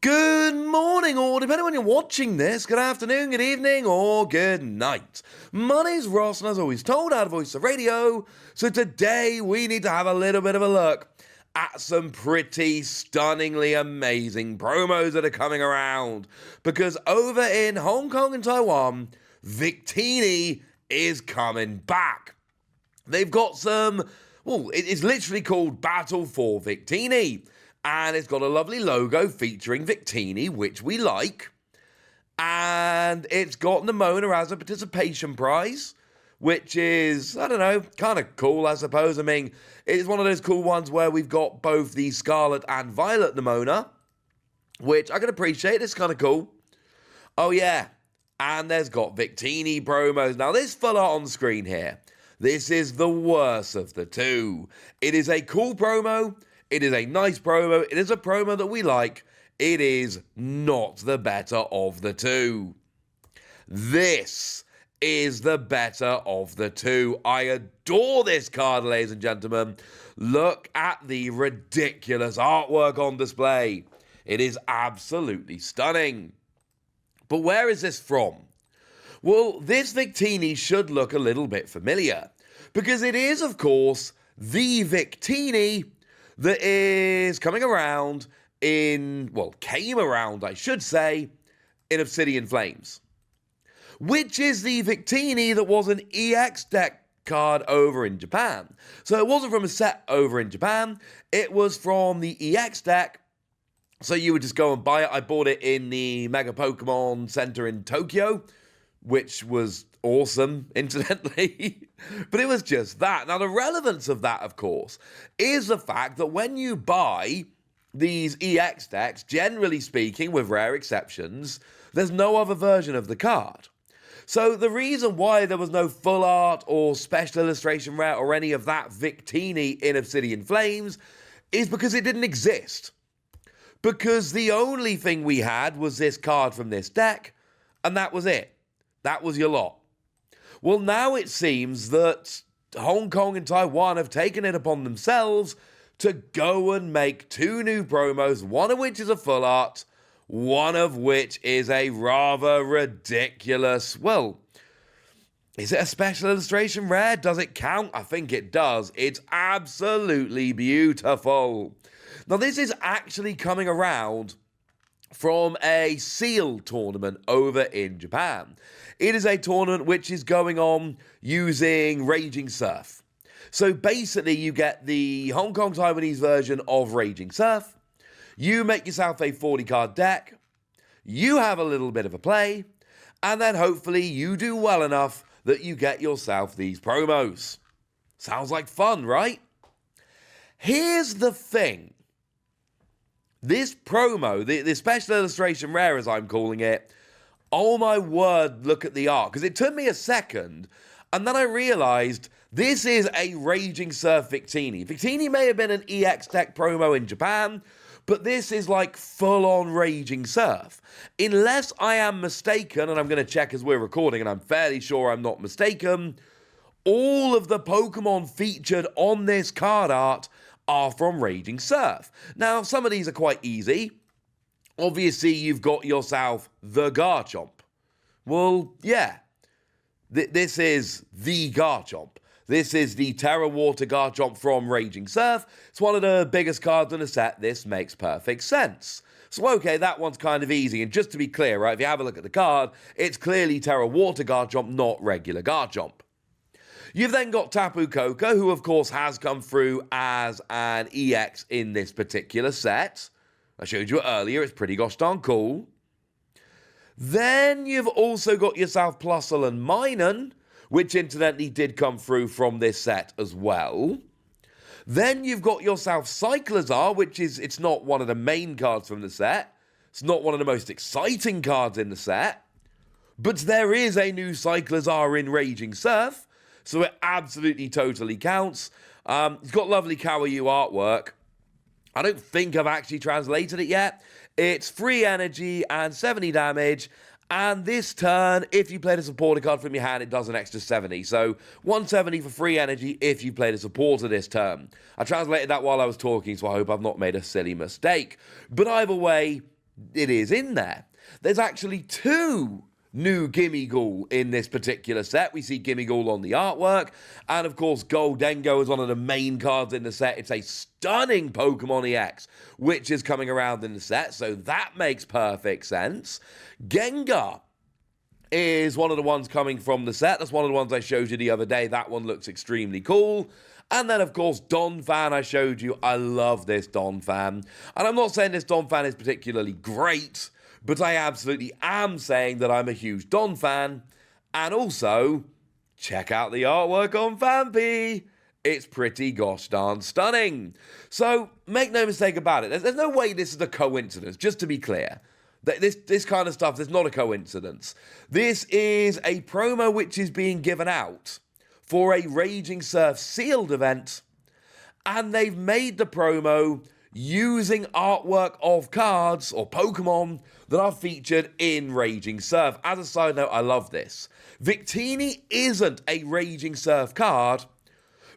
Good morning, or depending on when you're watching this, good afternoon, good evening, or good night. My name's Ross, and as always told, out of Voice of Radio. So today we need to have a little bit of a look at some pretty stunningly amazing promos that are coming around. Because over in Hong Kong and Taiwan, Victini is coming back. They've got some, well, it's literally called Battle for Victini. And it's got a lovely logo featuring Victini, which we like. And it's got Nimona as a participation prize, which is, I don't know, kind of cool, I suppose. I mean, it's one of those cool ones where we've got both the Scarlet and Violet Nimona, which I can appreciate. It's kind of cool. Oh, yeah. And there's got Victini promos. Now, this fella on screen here, this is the worst of the two. It is a cool promo. It is a nice promo. It is a promo that we like. It is not the better of the two. This is the better of the two. I adore this card, ladies and gentlemen. Look at the ridiculous artwork on display. It is absolutely stunning. But where is this from? Well, this Victini should look a little bit familiar, because it is, of course, the Victini that is coming around came around, I should say, in Obsidian Flames. Which is the Victini that was an EX deck card over in Japan. So it wasn't from a set over in Japan, it was from the EX deck. So you would just go and buy it. I bought it in the Mega Pokemon Center in Tokyo, which was awesome, incidentally. But it was just that. Now, the relevance of that, of course, is the fact that when you buy these EX decks, generally speaking, with rare exceptions, there's no other version of the card. So the reason why there was no full art or special illustration rare or any of that Victini in Obsidian Flames is because it didn't exist. Because the only thing we had was this card from this deck, and that was it. That was your lot. Well, now it seems that Hong Kong and Taiwan have taken it upon themselves to go and make two new promos, one of which is a full art, one of which is a rather ridiculous, well, is it a special illustration rare? Does it count? I think it does. It's absolutely beautiful. Now, this is actually coming around from a seal tournament over in Japan. It is a tournament which is going on using Raging Surf. So basically you get the Hong Kong Taiwanese version of Raging Surf. You make yourself a 40 card deck. You have a little bit of a play. And then hopefully you do well enough that you get yourself these promos. Sounds like fun, right? Here's the thing. This promo, the special illustration rare as I'm calling it, oh my word, look at the art. Because it took me a second, and then I realized this is a Raging Surf Victini. Victini may have been an EX deck promo in Japan, but this is like full-on Raging Surf. Unless I am mistaken, and I'm going to check as we're recording, and I'm fairly sure I'm not mistaken, all of the Pokemon featured on this card art are from Raging Surf. Now, some of these are quite easy. Obviously, you've got yourself the Garchomp. Well, yeah. This is the Garchomp. This is the Terra Water Garchomp from Raging Surf. It's one of the biggest cards in the set. This makes perfect sense. So, okay, that one's kind of easy. And just to be clear, right, if you have a look at the card, it's clearly Terra Water Garchomp, not regular Garchomp. You've then got Tapu Koko, who of course has come through as an EX in this particular set. I showed you it earlier, it's pretty gosh darn cool. Then you've also got yourself Plusle and Minun, which incidentally did come through from this set as well. Then you've got yourself Cyclizar, which is, it's not one of the main cards from the set. It's not one of the most exciting cards in the set. But there is a new Cyclizar in Raging Surf, so it absolutely totally counts. It's got lovely Kawaii artwork. I don't think I've actually translated it yet. It's 3 energy and 70 damage. And this turn, if you played a supporter card from your hand, it does an extra 70. So 170 for 3 energy if you played a supporter this turn. I translated that while I was talking, so I hope I've not made a silly mistake. But either way, it is in there. There's actually 2 new Gimmighoul in this particular set. We see Gimmighoul on the artwork, and of course Goldengo is one of the main cards in the set. It's a stunning Pokemon EX, which is coming around in the set, so that makes perfect sense. Gengar is one of the ones coming from the set. That's one of the ones I showed you the other day. That one looks extremely cool. And then, of course, Donphan I showed you. I love this Donphan. And I'm not saying this Donphan is particularly great, but I absolutely am saying that I'm a huge Don fan. And also, check out the artwork on Vampy. It's pretty gosh darn stunning. So, make no mistake about it. There's no way this is a coincidence, just to be clear. This kind of stuff is not a coincidence. This is a promo which is being given out for a Raging Surf sealed event. And they've made the promo using artwork of cards or Pokemon that are featured in Raging Surf. As a side note, I love this. Victini isn't a Raging Surf card,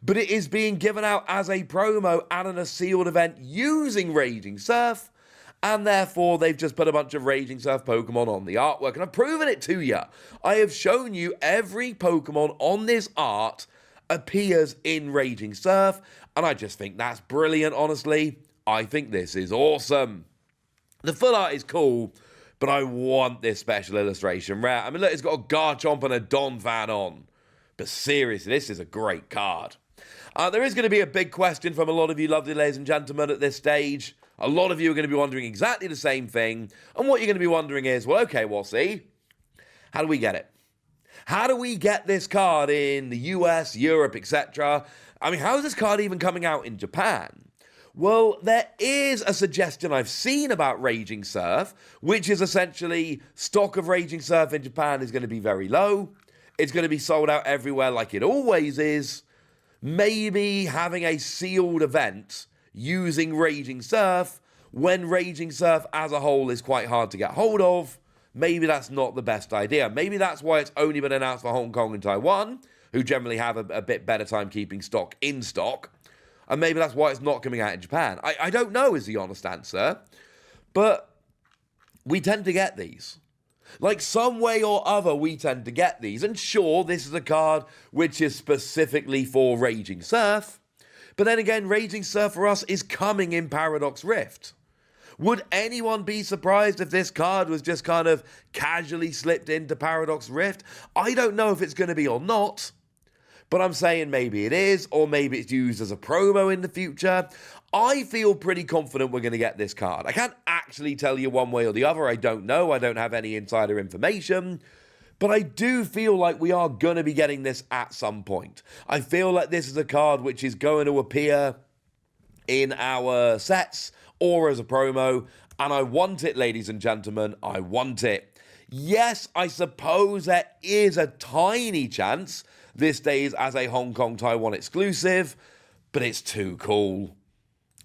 but it is being given out as a promo and in a sealed event using Raging Surf, and therefore they've just put a bunch of Raging Surf Pokemon on the artwork, and I've proven it to you. I have shown you every Pokemon on this art appears in Raging Surf, and I just think that's brilliant, honestly. I think this is awesome. The full art is cool, but I want this special illustration rare. I mean, look, it's got a Garchomp and a Donphan on. But seriously, this is a great card. There is going to be a big question from a lot of you lovely ladies and gentlemen at this stage. A lot of you are going to be wondering exactly the same thing. And what you're going to be wondering is, well, okay, Wassy, how do we get it? How do we get this card in the US, Europe, etc.? I mean, how is this card even coming out in Japan? Well, there is a suggestion I've seen about Raging Surf, which is essentially stock of Raging Surf in Japan is going to be very low. It's going to be sold out everywhere like it always is. Maybe having a sealed event using Raging Surf when Raging Surf as a whole is quite hard to get hold of. Maybe that's not the best idea. Maybe that's why it's only been announced for Hong Kong and Taiwan, who generally have a bit better time keeping stock in stock. And maybe that's why it's not coming out in Japan. I don't know is the honest answer. But we tend to get these. Like some way or other, we tend to get these. And sure, this is a card which is specifically for Raging Surf. But then again, Raging Surf for us is coming in Paradox Rift. Would anyone be surprised if this card was just kind of casually slipped into Paradox Rift? I don't know if it's going to be or not. But I'm saying maybe it is, or maybe it's used as a promo in the future. I feel pretty confident we're going to get this card. I can't actually tell you one way or the other. I don't know. I don't have any insider information. But I do feel like we are going to be getting this at some point. I feel like this is a card which is going to appear in our sets or as a promo. And I want it, ladies and gentlemen. I want it. Yes, I suppose there is a tiny chance this stays as a Hong Kong, Taiwan exclusive, but it's too cool.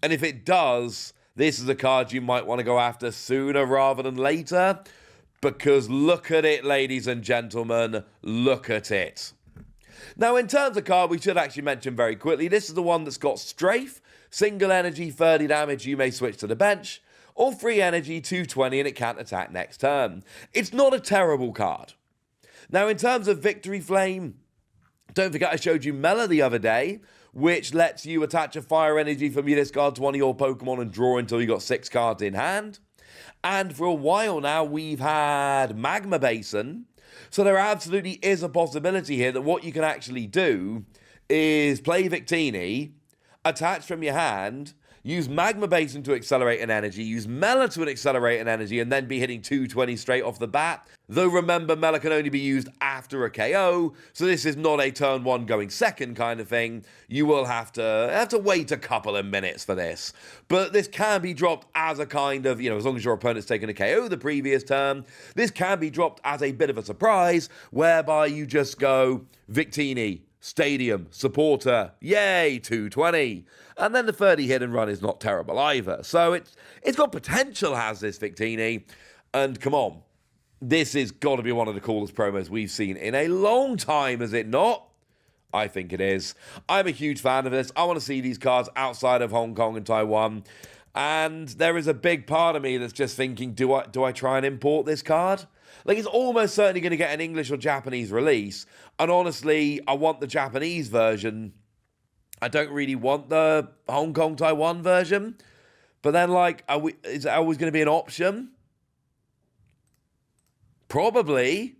And if it does, this is a card you might want to go after sooner rather than later, because look at it, ladies and gentlemen, look at it. Now, in terms of card, we should actually mention very quickly, this is the one that's got Strafe, single energy, 30 damage, you may switch to the bench, or free energy, 220, and it can't attack next turn. It's not a terrible card. Now, in terms of Victory Flame, don't forget I showed you Mela the other day, which lets you attach a fire energy from your discard to one of your Pokemon and draw until you got 6 cards in hand. And for a while now, we've had Magma Basin. So there absolutely is a possibility here that what you can actually do is play Victini, attach from your hand, use Magma Basin to accelerate an energy, use Mela to accelerate an energy, and then be hitting 220 straight off the bat. Though remember, Mela can only be used after a KO, so this is not a turn 1 going second kind of thing. You will have to wait a couple of minutes for this. But this can be dropped as a kind of, as long as your opponent's taken a KO the previous turn, this can be dropped as a bit of a surprise, whereby you just go Victini, Stadium, Supporter, yay, 220. And then the 30 hit and run is not terrible either. So it's got potential, has this Victini. And come on, this has got to be one of the coolest promos we've seen in a long time, is it not? I think it is. I'm a huge fan of this. I want to see these cards outside of Hong Kong and Taiwan. And there is a big part of me that's just thinking, do I try and import this card? Like, it's almost certainly going to get an English or Japanese release. And honestly, I want the Japanese version. I don't really want the Hong Kong, Taiwan version. But then, like, is it always going to be an option? Probably.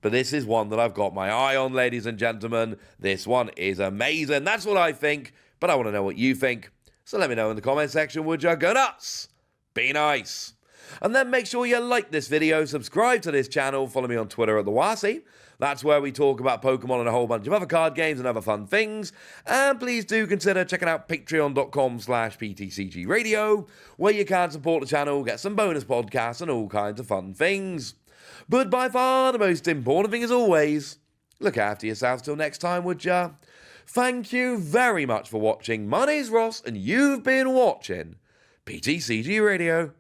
But this is one that I've got my eye on, ladies and gentlemen. This one is amazing. That's what I think. But I want to know what you think. So let me know in the comment section, would you? Go nuts! Be nice! And then make sure you like this video, subscribe to this channel, follow me on Twitter at the Wasi. That's where we talk about Pokemon and a whole bunch of other card games and other fun things. And please do consider checking out patreon.com/PTCG Radio, where you can support the channel, get some bonus podcasts and all kinds of fun things. But by far the most important thing, as always, look after yourselves till next time, would ya? Thank you very much for watching. My name's Ross, and you've been watching PTCG Radio.